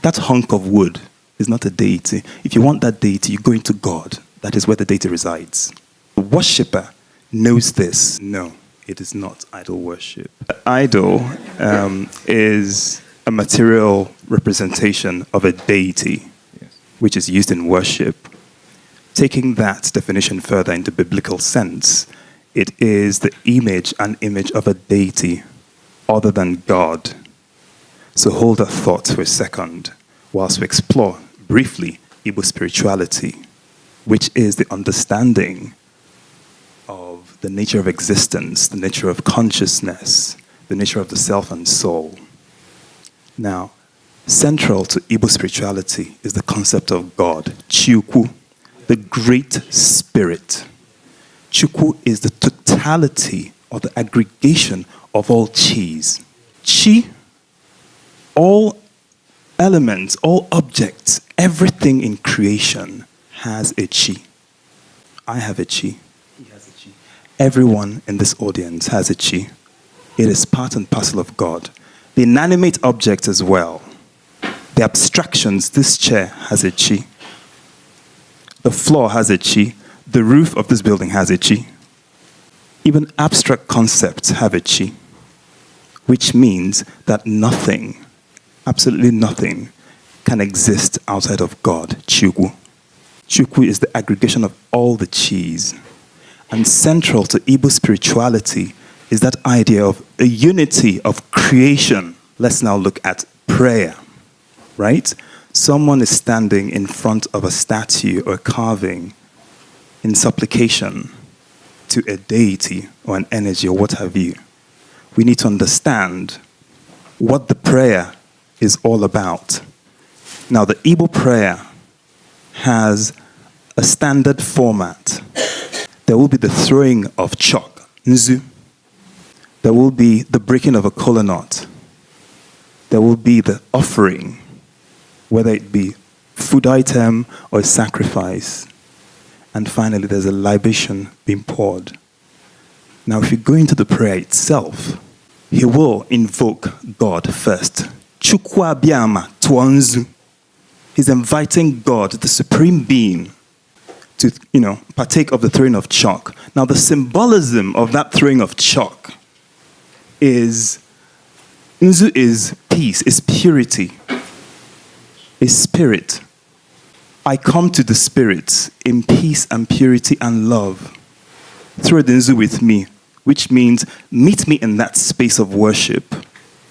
That hunk of wood is not a deity. If you want that deity, you go into God. That is where the deity resides. The worshipper knows this. No, it is not idol worship. The idol is a material representation of a deity, which is used in worship. Taking that definition further into biblical sense, it is the image and image of a deity other than God. So hold that thought for a second whilst we explore briefly Igbo spirituality, which is the understanding of the nature of existence, the nature of consciousness, the nature of the self and soul. Now, central to Igbo spirituality is the concept of God, Chukwu, the Great Spirit. Chukwu is the totality or the aggregation of all chis. Chi, all elements, all objects, everything in creation has a chi. I have a chi. He has a chi. Everyone in this audience has a chi. It is part and parcel of God. The inanimate objects as well. The abstractions, this chair has a chi. The floor has a chi. The roof of this building has a chi. Even abstract concepts have a chi, which means that nothing, absolutely nothing, can exist outside of God, Chukwu. Chukwu is the aggregation of all the chis. And central to Igbo spirituality is that idea of a unity of creation. Let's now look at prayer, right? Someone is standing in front of a statue or carving in supplication to a deity or an energy or what have you. We need to understand what the prayer is all about. Now, the Igbo prayer has a standard format. There will be the throwing of chalk, nzu. There will be the breaking of a kola nut. There will be the offering, whether it be food item or a sacrifice. And finally, there's a libation being poured. Now, if you go into the prayer itself, he will invoke God first. Chukwu abịama tụọ. He's inviting God, the supreme being, to, partake of the throwing of chalk. Now, the symbolism of that throwing of chalk is, nzu is peace, is purity, is spirit. I come to the spirit in peace and purity and love. Throw the nzu with me, which means meet me in that space of worship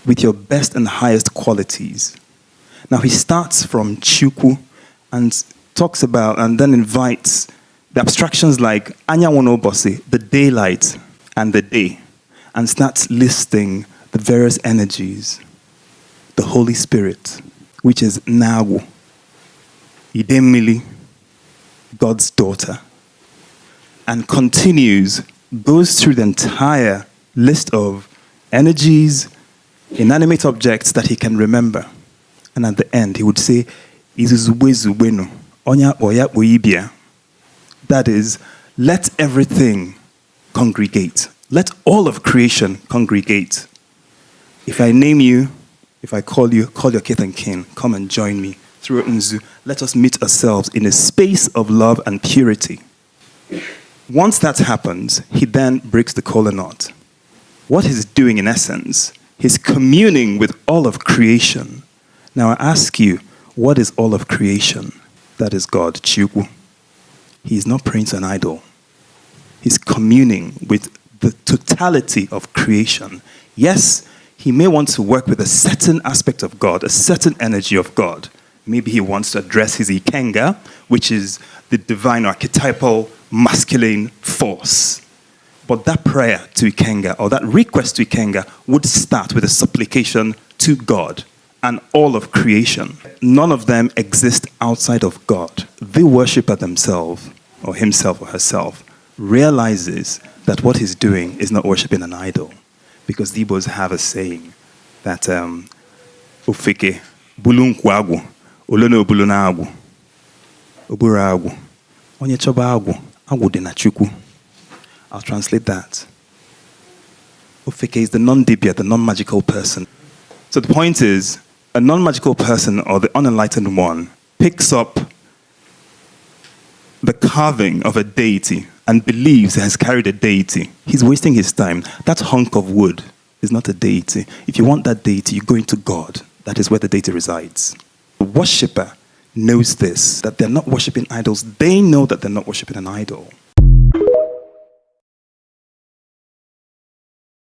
with your best and highest qualities. Now he starts from Chukwu and talks about and then invites the abstractions like Anyanwụ n'ụbọchị, the daylight and the day, and starts listing the various energies. The Holy Spirit, which is Nagu, Idemili, God's daughter, and continues, goes through the entire list of energies, inanimate objects that he can remember. And at the end, he would say, Izuzubezubenu, Onya Oya Oibia. That is, let everything congregate. Let all of creation congregate. If I name you, if I call you, call your kith and kin, come and join me. Through Nzu, let us meet ourselves in a space of love and purity. Once that happens, he then breaks the kola nut. What he's doing in essence, he's communing with all of creation. Now I ask you, what is all of creation? That is God, Chukwu. He is not praying to an idol. He's communing with the totality of creation. Yes, he may want to work with a certain aspect of God, a certain energy of God. Maybe he wants to address his Ikenga, which is the divine archetypal masculine force. But that prayer to Ikenga, or that request to Ikenga, would start with a supplication to God and all of creation. None of them exist outside of God. The worshipper themselves, or himself or herself, realizes that what he's doing is not worshiping an idol. Because the Igbos have a saying that Ufike bulunkwagu, olono buluna agwu, obura agwu, onye choba agwu, agwu dị na Chukwu. I'll translate that. Ufike is the non-dibia, the non-magical person. So the point is, A non-magical person or the unenlightened one picks up the carving of a deity and believes he has carried a deity, he's wasting his time. That hunk of wood is not a deity. If you want that deity, you go into God. That is where the deity resides. The worshipper knows this, that they're not worshiping idols. They know that they're not worshiping an idol.